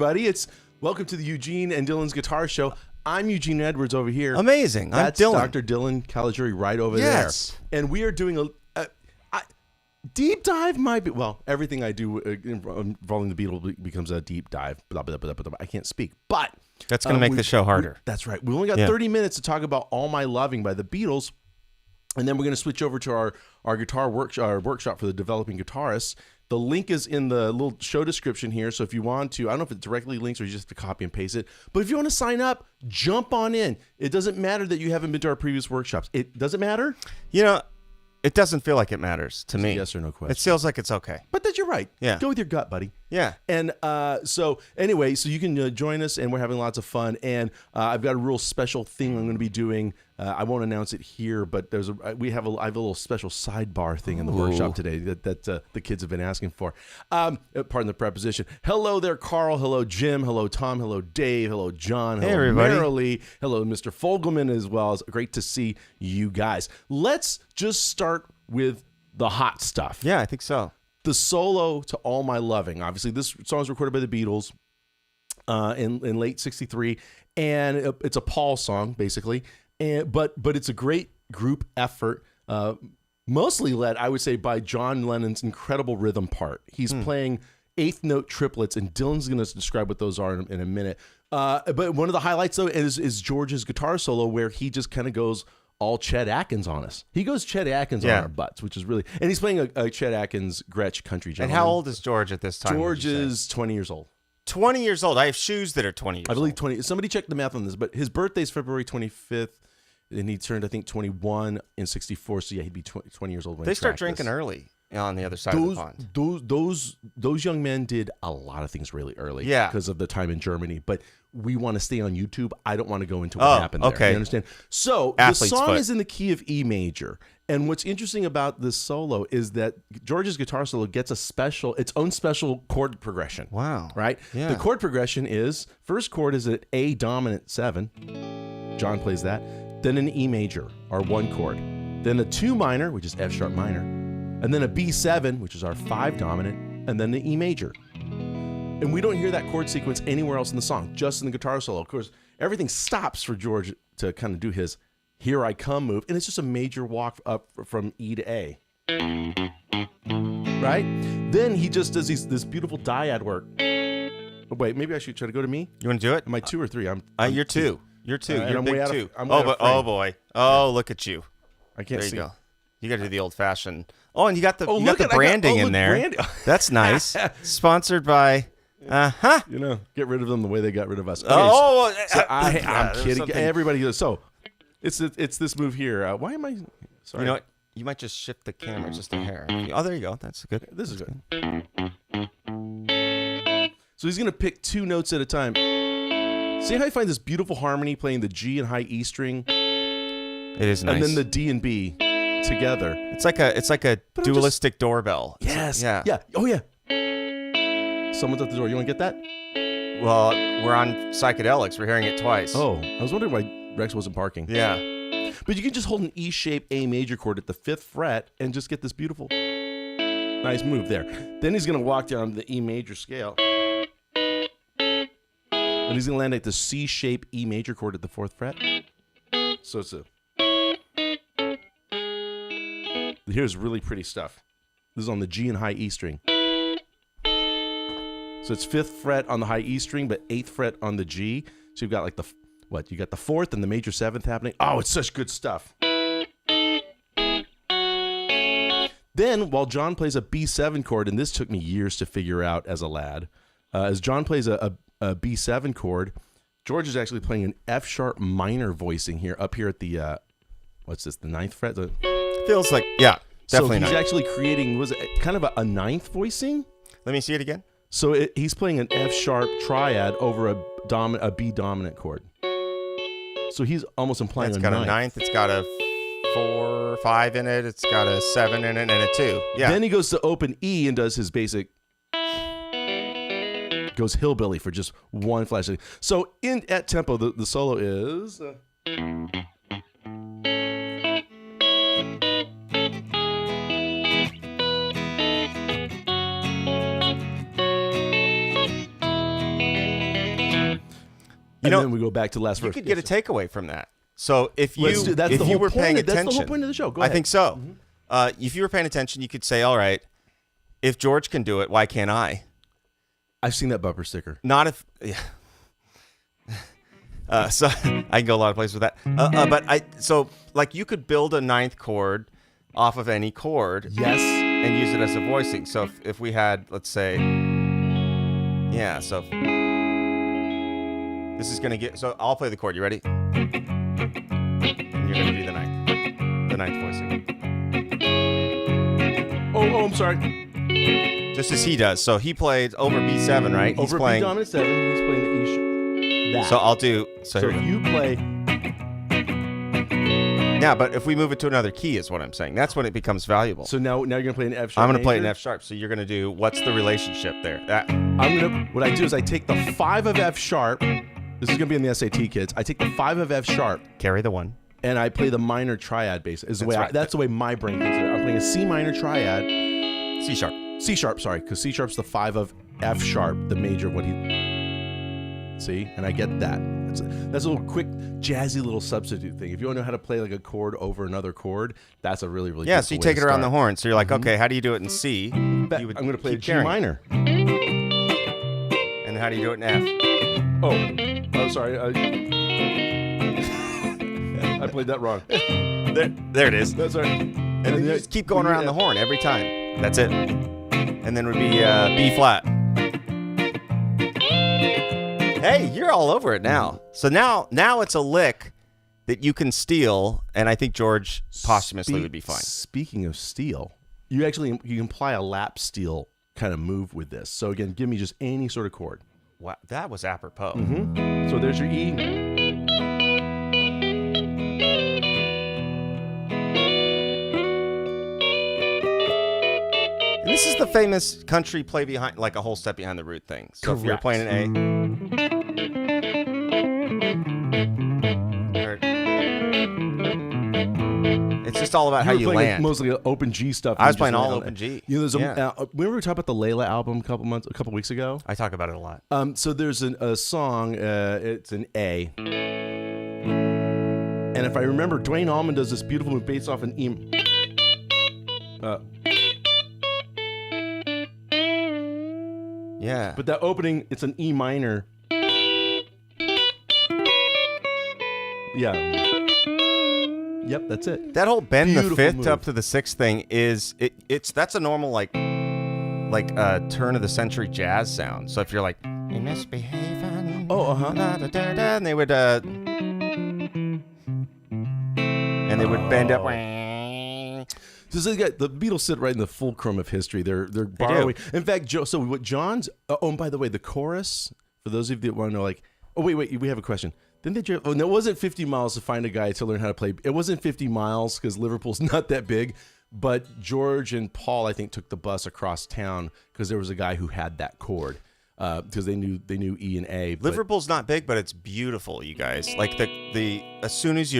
everybody. Welcome to the Eugene and Dylan's Guitar Show. I'm Eugene Edwards over here. Amazing. That's I'm Dylan. Dr. Dylan Caligiuri right over there. And we are doing a deep dive. Everything I do involving the Beatles becomes a deep dive. Blah, blah, blah, blah, blah. I can't speak, but that's going to make the show harder. That's right. We only got 30 minutes to talk about All My Loving by the Beatles. And then we're going to switch over to our guitar workshop for the developing guitarists. The link is in the little show description here. So if you want to, I don't know if it directly links or you just have to copy and paste it. But if you want to sign up, jump on in. It doesn't matter that you haven't been to our previous workshops. It doesn't matter. You know, it doesn't feel like it matters to me. Yes or no question. It feels like it's okay. But you're right. Yeah. Go with your gut, buddy. Yeah. And so you can join us, and we're having lots of fun. And I've got a real special thing I'm going to be doing. I won't announce it here, but I have a little special sidebar thing in the workshop today that the kids have been asking for. Pardon the preposition. Hello there, Carl. Hello, Jim. Hello, Tom. Hello, Dave. Hello, John. Hello, everybody. Marilee. Hello, Mr. Fogelman as well. It's great to see you guys. Let's just start with the hot stuff. Yeah, I think so. The solo to All My Loving. Obviously, this song was recorded by the Beatles in late '63, and it's a Paul song, basically. But it's a great group effort, mostly led, I would say, by John Lennon's incredible rhythm part. He's playing eighth note triplets, and Dylan's going to describe what those are in a minute. But one of the highlights, though, is George's guitar solo, where he just kind of goes all Chet Atkins on us. He goes Chet Atkins on our butts, which is really... And he's playing a Chet Atkins Gretsch country gentleman. And how old is George at this time? George is 20 years old. 20 years old. I have shoes that are 20 years old. I believe 20. Somebody checked the math on this, but his birthday is February 25th, and he turned, I think, 21 in 64, so yeah, he'd be 20 years old when they start drinking early on the other side of the pond. Those young men did a lot of things really early because of the time in Germany, but we want to stay on YouTube. I don't want to go into what happened there. You understand? So the song is in the key of E major, and what's interesting about this solo is that George's guitar solo gets its own special chord progression. Wow. Right? Yeah. The chord progression is, first chord is at A dominant 7. John plays that. Then an E major, our 1 chord. Then a 2 minor, which is F sharp minor. And then a B7, which is our 5 dominant. And then the E major. And we don't hear that chord sequence anywhere else in the song, just in the guitar solo. Of course, everything stops for George to kind of do his Here I Come move. And it's just a major walk up from E to A. Right? Then he just does this beautiful dyad work. Oh, wait, maybe I should try to go to me? You want to do it? Am I 2 or 3? You're 2. You're 2. You're I'm big way out 2. of Boy. Oh, look at you. I can't see. There you go. You got to do the old-fashioned. Oh, and you got the branding in there. That's nice. Sponsored by... Get rid of them the way they got rid of us. Okay, I'm kidding. Everybody goes, so it's this move here. Why am I... Sorry. You know what? You might just shift the camera just a hair. Oh, there you go. That's good. This is good. So he's going to pick 2 notes at a time. See how I find this beautiful harmony playing the G and high E string? It is nice. And then the D and B together. It's like a dualistic doorbell. Yes. Yeah. Oh, yeah. Someone's at the door. You want to get that? Well, we're on psychedelics. We're hearing it twice. Oh, I was wondering why Rex wasn't parking. Yeah. But you can just hold an E-shaped A major chord at the 5th fret and just get this beautiful, nice move there. Then he's going to walk down the E major scale. And he's going to land at the C-shaped E major chord at the 4th fret. So here's really pretty stuff. This is on the G and high E string. So it's 5th fret on the high E string, but 8th fret on the G. So you've got like you got the 4th and the major 7th happening. Oh, it's such good stuff. Then, while John plays a B7 chord, and this took me years to figure out as a lad, as John plays a B7 chord, George is actually playing an F sharp minor voicing here, up here at the, what's this, the 9th fret? Feels like, definitely. So he's actually creating, kind of a 9th voicing? Let me see it again. So he's playing an F sharp triad over a B dominant chord. So he's almost implying it's got a 9th. It's got a 4, 5 in it. It's got a 7 in it and a 2. Yeah. Then he goes to open E and does his basic. Goes hillbilly for just one flash. So at tempo, the solo is. And then we go back to the last verse. You could get a takeaway from that. So if you were paying attention, that's the whole point of the show. Go ahead. I think so. If you were paying attention, you could say, all right, if George can do it, why can't I? I've seen that bumper sticker. Not if, yeah. So I can go a lot of places with that. So you could build a ninth chord off of any chord. Yes. And use it as a voicing. So if we had, let's say, so this is going to get, so I'll play the chord. You ready? And you're going to do the ninth voicing. Oh, I'm sorry. Just as he does. So he played over B7, right? Over B dominant 7, he's playing the E sharp. That. So I'll do. So if you play. Yeah, but if we move it to another key, is what I'm saying. That's when it becomes valuable. So now you're gonna play an F sharp. I'm gonna play an F sharp. So you're gonna do. What's the relationship there? What I do is I take the 5 of F sharp. This is gonna be in the SAT, kids. I take the 5 of F sharp. Carry the 1. And I play the minor triad bass. That's the way my brain thinks of it. I'm playing a C minor triad. C sharp. C sharp, sorry, because C sharp's the 5 of F sharp, the major. See, and I get that. That's a little quick, jazzy little substitute thing. If you want to know how to play like a chord over another chord, that's a really, really so you take it around the horn. So you're like, okay, how do you do it in C? I'm going to play a G minor. And how do you do it in F? Oh, sorry. I played that wrong. There it is. That's right. And then you just keep going around the horn every time. That's it. And then it would be B flat. Hey, you're all over it now. So now it's a lick that you can steal, and I think George posthumously would be fine. Speaking of steal, you can apply a lap steel kind of move with this. So again, give me just any sort of chord. Wow, that was apropos. So there's your E. And this is the famous country play behind, like a whole step behind the root thing. So if you're playing an A. It's just all about how you land. Mostly open G stuff. I was playing all open G. Remember we were talking about the Layla album a couple weeks ago? I talk about it a lot. So there's a song, it's an A. And if I remember, Dwayne Allman does this beautiful move based off an E. Yeah. But that opening, it's an E minor. Yeah. Yep, that's it. That whole bend Beautiful the fifth move. up to the sixth thing that's a normal like turn of the century jazz sound. So if you're like you misbehaving, and they would bend up. So the Beatles sit right in the fulcrum of history. They're borrowing. In fact, so what John's? And by the way, the chorus. For those of you that want to know, like, wait, we have a question. Didn't they? No, it wasn't 50 miles to find a guy to learn how to play. It wasn't 50 miles because Liverpool's not that big. But George and Paul, I think, took the bus across town because there was a guy who had that chord because they knew E and A. Liverpool's not big, but it's beautiful, you guys. Like the as soon as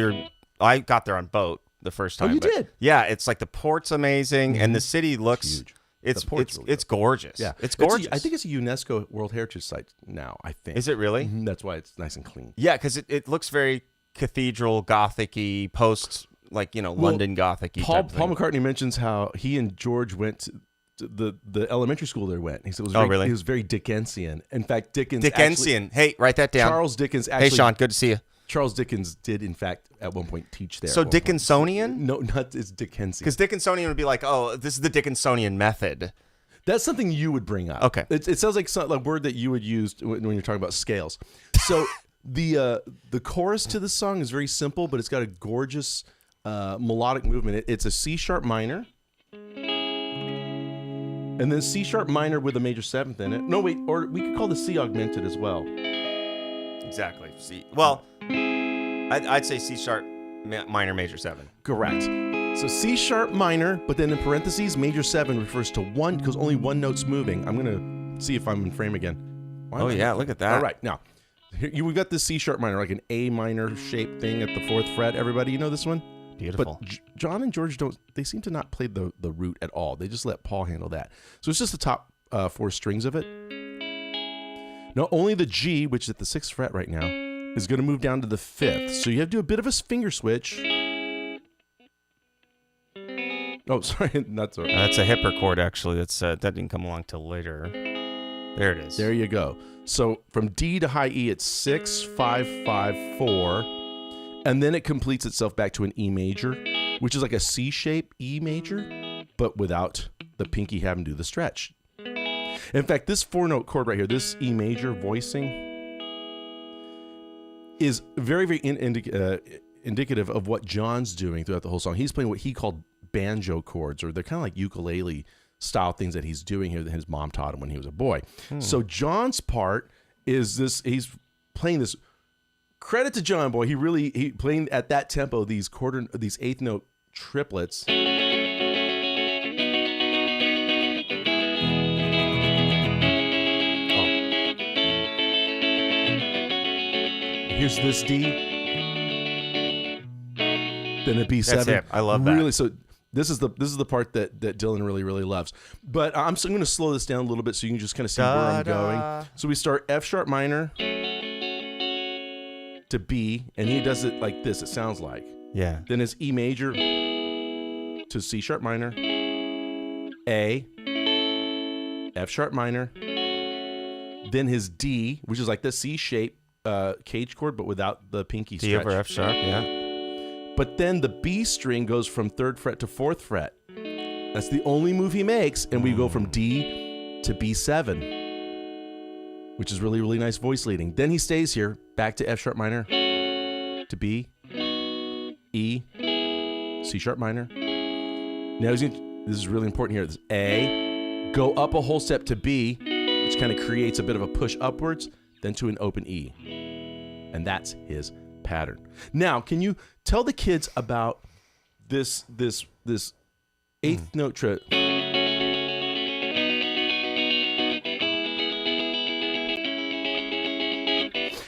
I got there on boat the first time. Oh, you did? Yeah, it's like the port's amazing, and the city looks huge. It's really it's gorgeous. Yeah, it's gorgeous. I think it's a UNESCO World Heritage Site now. I think. Is it really? Mm-hmm. That's why it's nice and clean. Yeah, because it looks very cathedral Gothic-y, post London Gothic-y. Paul McCartney mentions how he and George went to the elementary school they went. He said it was really? It was very Dickensian. In fact, Dickensian. Hey, write that down. Charles Dickens actually. Hey, Sean, good to see you. Charles Dickens did, in fact, at one point teach there. So Dickinsonian? No, it's Dickensian. Because Dickinsonian would be like, oh, this is the Dickinsonian method. That's something you would bring up. Okay. It sounds like a word that you would use when you're talking about scales. So the chorus to the song is very simple, but it's got a gorgeous melodic movement. It's a C sharp minor, and then C sharp minor with a major seventh in it. No, wait, or we could call the C augmented as well. Exactly. C. Well, I'd say C sharp minor major 7. Correct. So C sharp minor, but then in parentheses, major 7 refers to one because only one note's moving. I'm going to see if I'm in frame again. Look at that. All right, now, we've got this C sharp minor, like an A minor shaped thing at the 4th fret. Everybody, you know this one? Beautiful. But John and George they seem to not play the root at all. They just let Paul handle that. So it's just the top 4 strings of it. No, only the G, which is at the 6th fret right now. is going to move down to the 5th. So you have to do a bit of a finger switch. Oh, sorry, not sorry. That's a hipper chord, actually. That didn't come along till later. There it is. There you go. So from D to high E, it's 6, 5, 5, 4, and then it completes itself back to an E major, which is like a C-shape E major, but without the pinky having to do the stretch. In fact, this 4-note chord right here, this E major voicing, is very, very indicative of what John's doing throughout the whole song. He's playing what he called banjo chords, or they're kind of like ukulele style things that he's doing here that his mom taught him when he was a boy. So John's part is this, he's playing this, credit to John, boy, he playing at that tempo these 8th note triplets. Here's this D, then a B7. That's it. I love that. Really, so this is the part that Dylan really, really loves. But I'm going to slow this down a little bit so you can just kind of see where I'm going. So we start F sharp minor to B, and he does it like this. It sounds like. Yeah. Then it's E major to C sharp minor, A, F sharp minor, then his D, which is like the C shape cage chord, but without the pinky stretch. D over F sharp, yeah. But then the B string goes from 3rd fret to 4th fret. That's the only move he makes, and we go from D to B7, which is really, really nice voice leading. Then he stays here, back to F sharp minor, to B, E, C sharp minor. Now this is really important here. This A, go up a whole step to B, which kind of creates a bit of a push upwards, then to an open E. And that's his pattern. Now, can you tell the kids about this 8th note trip?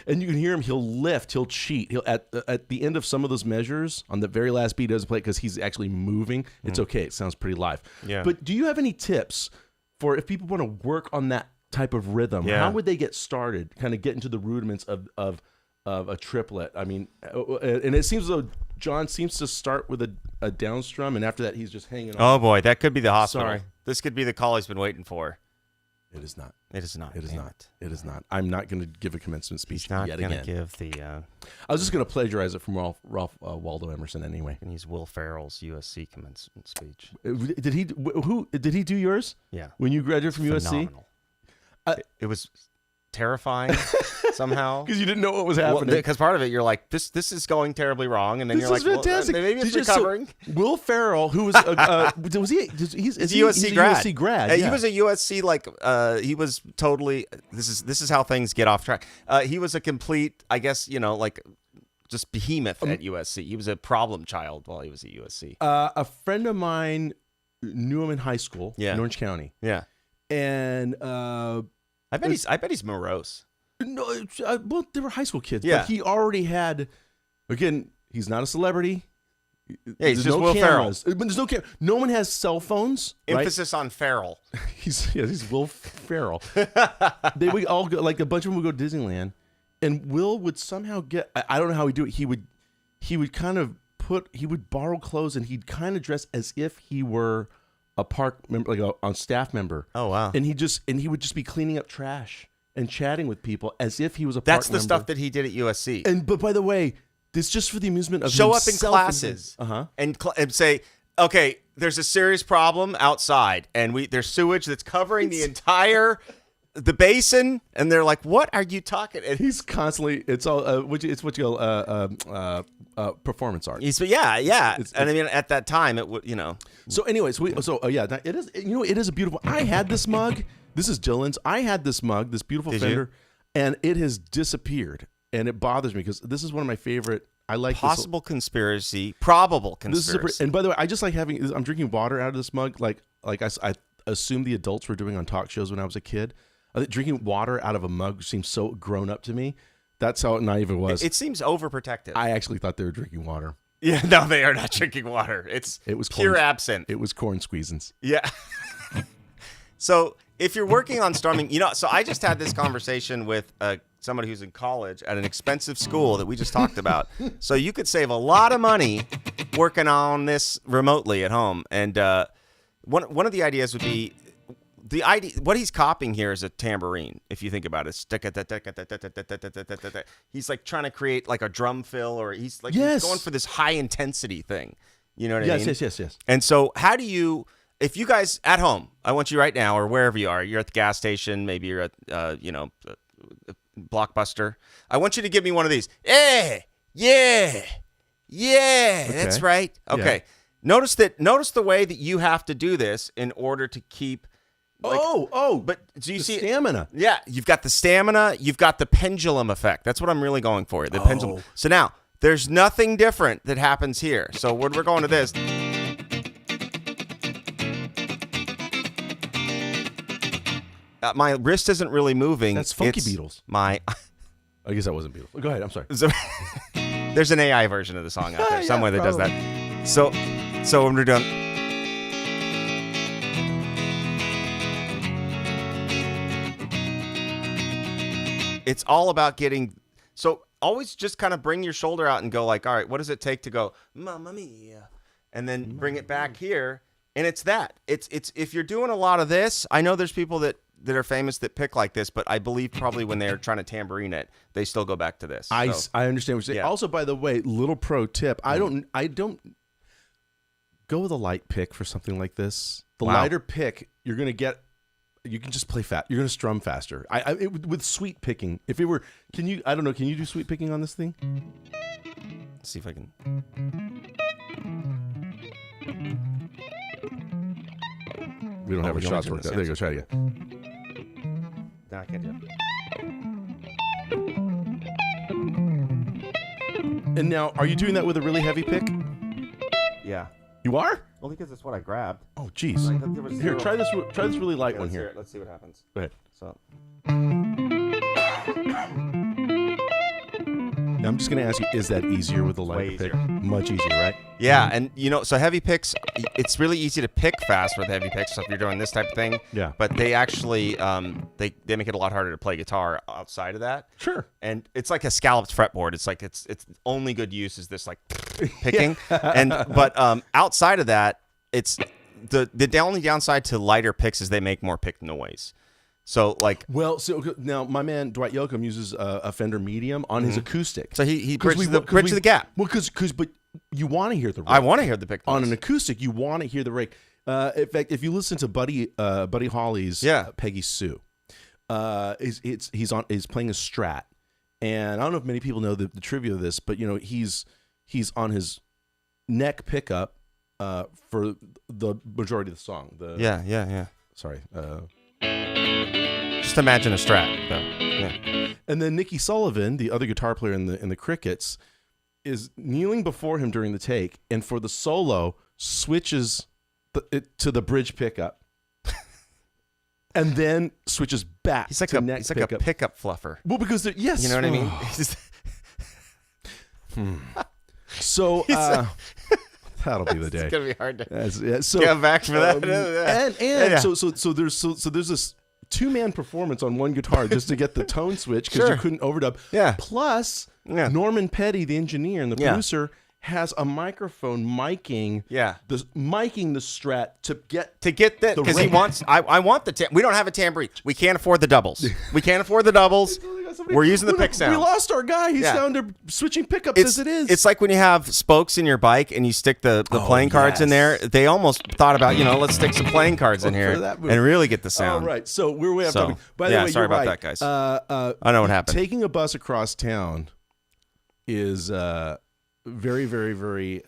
And you can hear him, he'll lift, he'll cheat. He'll at the end of some of those measures, on the very last beat, he doesn't play because he's actually moving. It's okay. It sounds pretty live. Yeah. But do you have any tips for if people want to work on that type of rhythm? Yeah. How would they get started? Kind of get into the rudiments of a triplet. I mean, and it seems as though John seems to start with a down strum, and after that, he's just hanging on. Oh boy, that could be the hospital. Sorry. This could be the call he's been waiting for. It is not. It is not. It is Damn not. It is not. I'm not going to give a commencement speech He's not yet going to again. give the. I was just going to plagiarize it from Ralph Waldo Emerson anyway. And he's Will Ferrell's USC commencement speech. Did he do yours? Yeah. When you graduated from USC? Phenomenal. It was terrifying somehow. Because you didn't know what was happening. Because part of it, you're like, this is going terribly wrong, and then This you're is like, fantastic. well, maybe it's Did you- recovering. So, Will Ferrell, who was was he? He's He's a USC grad. USC grad. He yeah. was a USC he was totally. This is how things get off track. He was a complete, I guess, just behemoth at USC. He was a problem child while he was at USC. A friend of mine knew him in high school in Orange County. Yeah, and I bet he's morose. no, well, they were high school kids. Yeah. But he already had. Again, he's not a celebrity. Yeah, he's There's just no Will cameras. But there's no camera. No one has cell phones. Right? Emphasis on feral. He's Will Ferrell. They would all go, like a bunch of them would go to Disneyland, and Will would somehow get. I don't know how he'd do it. He would kind of he would borrow clothes, and he'd kind of dress as if he were a park member, like a staff member. Oh wow! And he would just be cleaning up trash and chatting with people as if he was a park That's the member. stuff that he did at USC. But by the way, this just for the amusement of Show up in himself classes and say, okay, there's a serious problem outside, and there's sewage that's covering the basin, and they're like, what are you talking? And He's constantly. It's all. It's what you call performance art. yeah. And I mean, at that time, it would, So, anyways, it is. It is a beautiful. I had this mug. This is Dylan's. I had this mug, this beautiful Did Fender, you? and it has disappeared, and it bothers me because this is one of my favorite. I like possible conspiracy, probable this. conspiracy. And by the way, I just like having. I'm drinking water out of this mug, like I assume the adults were doing on talk shows when I was a kid. Drinking water out of a mug seems so grown up to me. That's how naive it was. It seems overprotective. I actually thought they were drinking water. Yeah, no, they are not drinking water. It was pure absinthe. It was corn squeezins. Yeah. So if you're working on strumming, so I just had this conversation with somebody who's in college at an expensive school that we just talked about. So you could save a lot of money working on this remotely at home. And one of the ideas would be what he's copying here is a tambourine. If you think about it, he's like trying to create like a drum fill, or he's like he's going for this high intensity thing. You know what I mean? Yes. And so how do you, if you guys at home, I want you right now, or wherever you are, you're at the gas station, maybe you're at, Blockbuster. I want you to give me one of these. Yeah, that's right. Okay. Yeah. Notice the way that you have to do this in order to keep. Like, but do you see stamina? Yeah, you've got the stamina. You've got the pendulum effect. That's what I'm really going for. The pendulum. So now there's nothing different that happens here. So when we're going to this. My wrist isn't really moving. That's funky Beatles. I guess that wasn't Beatles. Go ahead. I'm sorry. There's an AI version of the song out there somewhere that does that. So when we're done. It's all about getting. So always just kind of bring your shoulder out and go like, all right, what does it take to go, Mamma Mia, and then bring it back here. And it's that. It's if you're doing a lot of this, I know there's people that are famous that pick like this, but I believe probably when they're trying to tambourine it, they still go back to this. I understand what you're saying. Yeah. Also, by the way, little pro tip: I don't go with a light pick for something like this. The lighter pick, you're gonna get. You can just play fast. You're gonna strum faster. With sweet picking. If it were, can you? I don't know. Can you do sweet picking on this thing? Let's see if I can. We don't have a shots worked out. There you go. Try it again. No, I can't do it. And now, are you doing that with a really heavy pick? Yeah. You are? Well, because that's what I grabbed. Oh, jeez. Here, try this really light one here. Let's see what happens. Go ahead. So. Now, I'm just going to ask you, is that easier with the lighter pick? Much easier, right? Yeah, and so heavy picks, it's really easy to pick fast with heavy picks. So if you're doing this type of thing, yeah. But they actually they make it a lot harder to play guitar outside of that. Sure. And it's like a scalloped fretboard. It's like it's only good use is this like picking, but outside of that, it's the only downside to lighter picks is they make more pick noise. So so now my man Dwight Yoakam uses a Fender Medium on his acoustic. So he bridges the gap. Well, but you want to hear the rake. I want to hear the pick noise. On an acoustic. You want to hear the rake. In fact, if you listen to Buddy Holly's Peggy Sue, he's playing a Strat, and I don't know if many people know the trivia of this, but he's on his neck pickup for the majority of the song. Yeah. Sorry. Just imagine a Strat, though. Yeah. And then Nicky Sullivan, the other guitar player in the Crickets, is kneeling before him during the take, and for the solo switches to the bridge pickup, and then switches back. He's like to a pickup fluffer. Well, because you know what I mean. So that'll be the day. It's gonna be hard to get back for that. So there's this 2-man performance on one guitar just to get the tone switch because you couldn't overdub. Yeah. Plus, Norman Petty, the engineer and the producer, has a microphone miking the Strat to get that because he wants. I want the. We don't have a tambourine. We can't afford the doubles. We're using the pick sound. We lost our guy. He's down to switching pickups as it is. It's like when you have spokes in your bike and you stick the playing cards in there. They almost thought about let's stick some playing cards in here and really get the sound. All right. So we're way off topic. By the way, sorry about right. that, guys. I know what happened. Taking a bus across town is very, very, very.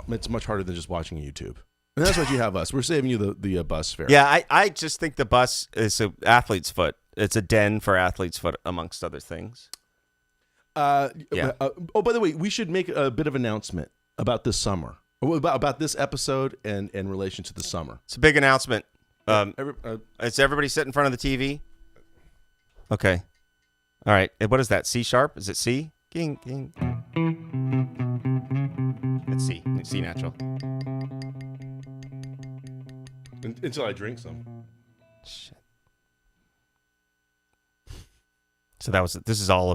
It's much harder than just watching YouTube. And that's what you have us. We're saving you the bus fare. Yeah, I just think the bus is an athlete's foot. It's a den for athlete's foot, amongst other things. By the way, we should make a bit of announcement about this summer, about this episode and in relation to the summer. It's a big announcement. It's everybody sit in front of the TV. Okay. All right. What is that? C sharp? Is it C? King. It's C. C natural. Until I drink some. Shit. So this is all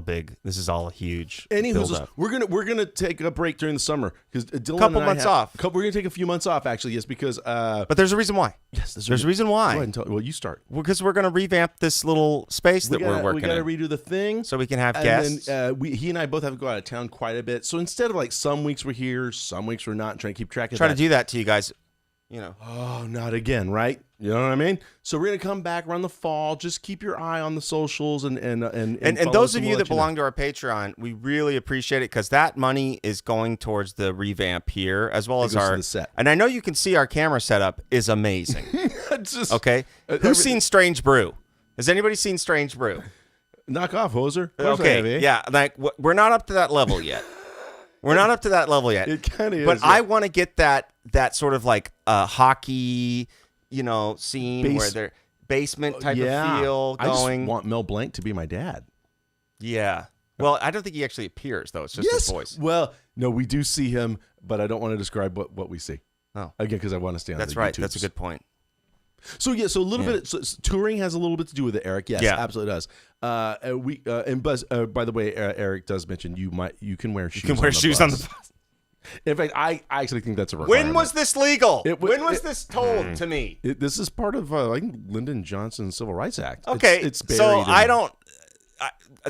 a huge Anywho, build-up. we're gonna take a break during the summer because Dylan Couple and I months off. We're gonna take a few months off actually, yes, because But there's a reason why. yes, There's a reason Go ahead why. and well, you start. Because we're going to revamp this little space that we're working We gotta in. redo the thing So we can have and guests. then he and I both have to go out of town quite a bit. So instead of like some weeks we're here, some weeks we're not, and trying to keep track of Try that. to do that to you guys. Oh, not again, right? You know what I mean? So we're gonna come back around the fall. Just keep your eye on the socials and follow those us of and you we'll that let know. belong to our Patreon, we really appreciate it because that money is going towards the revamp here as well as goes to our the set. And I know you can see our camera setup is amazing. It's just, Okay, who's seen Strange Brew? Has anybody seen Strange Brew? knock off, hoser. Of course I have, Okay, eh? yeah, like we're not up to that level yet. We're not up to that level yet. It kind of is. But yeah. I want to get that sort of like hockey, scene where they're basement type of feel I going. just want Mel Blanc to be my dad. Yeah. Well, I don't think he actually appears though. It's just his voice. Well, no, we do see him, but I don't want to describe what we see. Oh, Again, because I want to stay on that's the right. YouTubes. That's a good point. So yeah, so a little bit. So touring has a little bit to do with it, Eric. Yes, Yeah. absolutely does. And Buzz. By the way, Eric does mention you can wear shoes. You can wear shoes on the bus. In fact, I actually think that's a requirement. When was this legal? When was this told to me? This is part of I think Lyndon Johnson's Civil Rights Act. Okay, it's buried so in- I don't.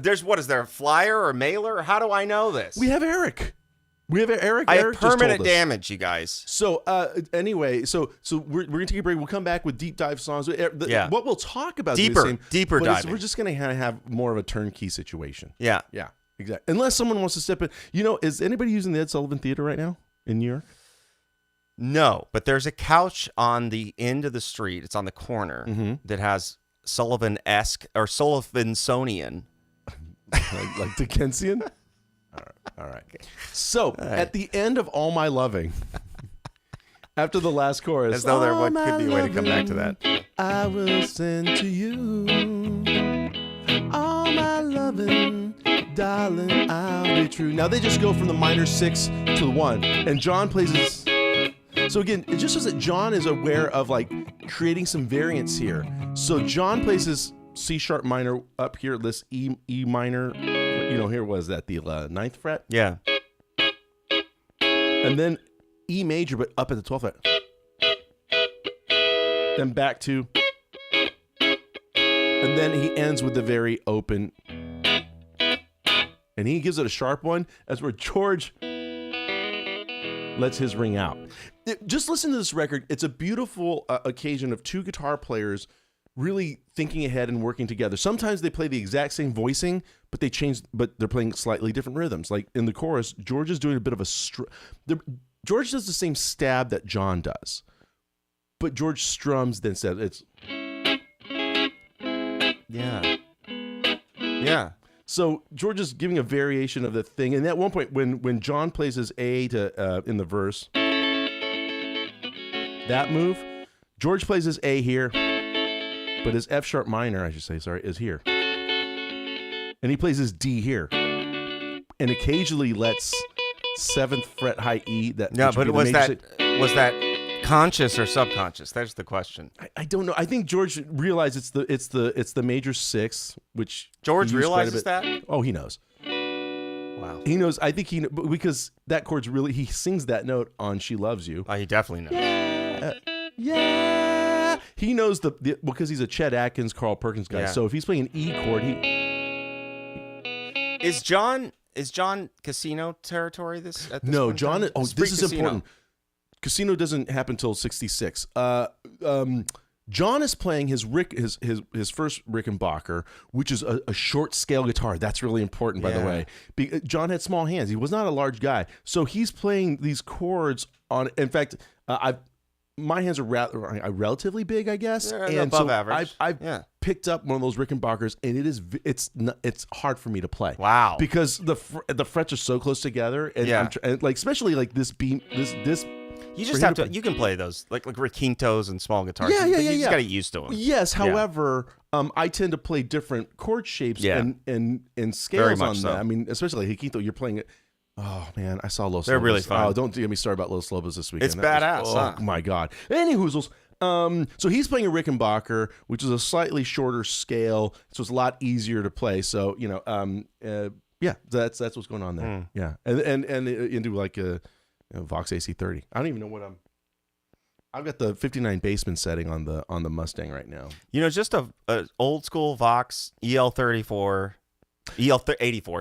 Is there a flyer or mailer? How do I know this? We have Eric. We have Eric. I have Eric just told permanent us. damage, you guys. So anyway, so we're gonna take a break. We'll come back with deep dive songs. Yeah. What we'll talk about Deeper but diving. we're just gonna have more of a turnkey situation. Yeah. Yeah, exactly. Unless someone wants to step in. Is anybody using the Ed Sullivan Theater right now in New York? No, but there's a couch on the end of the street. It's on the corner that has Sullivan-esque or Sullivансonian. like Dickensian? All right. So at the end of All My Loving, after the last chorus, As though there "All could be a way to come back to that. I will send to you all my loving, darling, I'll be true. Now they just go from the minor 6 to the 1, and John plays his. So again, it just shows that John is aware of like creating some variants here. So John plays his C sharp minor up here, this E minor. Here was that the 9th fret, Yeah. and then E major, but up at the 12th fret. Then back to, and then he ends with the very open, and he gives it a sharp one. That's where George lets his ring out. Just listen to this record. It's a beautiful occasion of two guitar players really thinking ahead and working together. Sometimes they play the exact same voicing, but they're playing slightly different rhythms. Like in the chorus, George is doing a bit of a George does the same stab that John does, but George strums then says it's Yeah. So George is giving a variation of the thing, and at one point when John plays his A to in the verse, that move, George plays his A here, but his F sharp minor, I should say, is here, and he plays his D here, and occasionally lets 7th fret high E. That No, which would but be the major was that conscious or subconscious? That's the question. I don't know. I think George realized it's the major 6, which George he used quite a realizes bit. that? Oh, he knows. Wow. He knows. I think because that chord's really, he sings that note on "She Loves You." Oh, he definitely knows. Yeah. He knows because he's a Chet Atkins, Carl Perkins guy. Yeah. So if he's playing an E chord, Is John Casino territory at this no, point in John. time? Oh, It's this is pre-Casino. important. Casino doesn't happen till 66. John is playing his first Rickenbacker, which is a short scale guitar. That's really important, by the Yeah. way. John had small hands. He was not a large guy, so he's playing these chords on. In fact, my hands are relatively big, I guess, They're and above so average. I've picked up one of those Rickenbackers, and it's hard for me to play. Wow. Because the frets are so close together, and, Yeah. and like especially like this beam, this. You just for him have to to. You can play those like requintos and small guitars. Yeah, You yeah. just got to get used to them. Yes, however, I tend to play different chord shapes Yeah. and Very scales much on so. that. I mean, especially like Hikito, you're playing it. Oh man, I saw Los Lobos. They're really fun. Oh, don't get me started about Los Lobos this weekend. It's badass, Oh huh? my god. Any hoozles. So he's playing a Rickenbacker, which is a slightly shorter scale, so it's a lot easier to play. So yeah, that's what's going on there. Yeah, and into like a Vox AC30. I don't even know what I've got the 59 Bassman setting on the Mustang right now. Just a old school Vox EL84,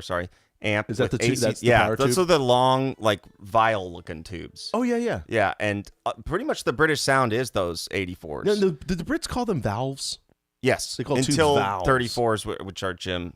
sorry, amp. Is that the AC, that's the power tube? Those are the long, like, vial looking tubes. Oh yeah. Yeah, and pretty much the British sound is those 84s. No, did the Brits call them valves? Yes, They call until tubes valves. 34s, which are Jim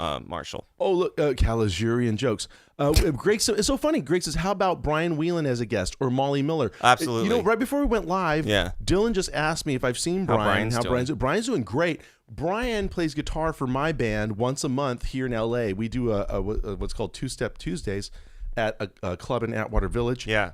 Marshall. Oh, look, Caligiuri and jokes. Greg, it's so funny. Greg says, "How about Brian Whelan as a guest or Molly Miller?" Absolutely. Right before we went live, Yeah. Dylan just asked me if I've seen Brian. Brian's doing great. Brian plays guitar for my band once a month here in LA. We do a what's called Two Step Tuesdays at a club in Atwater Village. Yeah.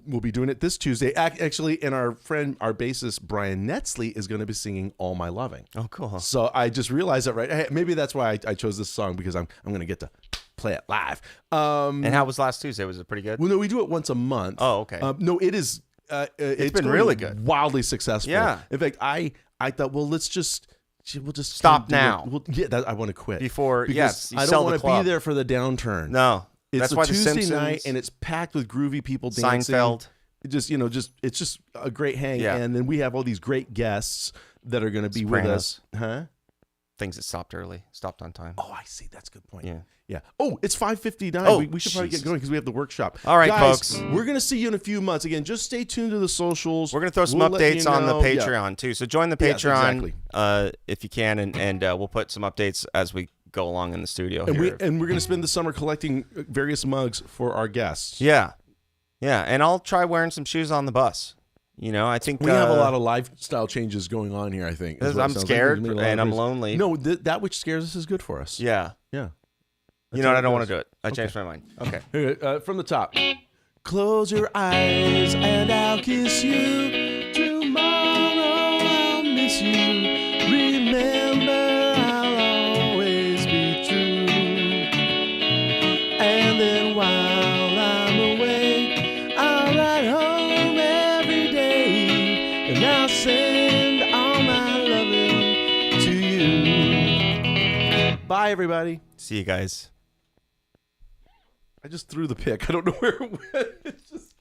We'll be doing it this Tuesday. Actually, and our bassist Brian Netzley is going to be singing "All My Loving." Oh, cool. So I just realized that, right? Hey, maybe that's why I chose this song, because I'm going to get to play it live. And how was last Tuesday? Was it pretty good? Well, no, we do it once a month. Oh, okay. No, it is. It's been really good. Wildly successful. Yeah. In fact, I thought, well, we'll just Stop now. I want to quit Before, because yes, you I sell don't the want to club. be there for the downturn. No. It's That's a why Tuesday the Simpsons, night, and it's packed with groovy people dancing. Seinfeld. It's just a great hang. Yeah. And then we have all these great guests that are going to be with us. Huh? Things that stopped on time. Oh, I see. That's a good point. Yeah. Yeah. Oh, it's 5:59. Oh, we should probably get going because we have the workshop. All right, guys, folks. We're going to see you in a few months. Again, just stay tuned to the socials. We're going to throw some We'll let updates you on the know. Yeah. Patreon, too. So join the Yes, Patreon exactly. if you can, and we'll put some updates as we go along in the studio And here. we're going to spend the summer collecting various mugs for our guests. Yeah. Yeah, and I'll try wearing some shoes on the bus. I think We have a lot of lifestyle changes going on here, I think. is what it I'm sounds like. scared There's gonna be a lot and of I'm reasons. lonely. No, that which scares us is good for us. Yeah. Yeah. You know what? I don't want to do it. I changed my mind. Okay. Okay, from the top. Close your eyes and I'll kiss you. Tomorrow I'll miss you. Remember, I'll always be true. And then while I'm away, I'll ride home every day. And I'll send all my loving to you. Bye, everybody. See you guys. I just threw the pick. I don't know where it went. It's just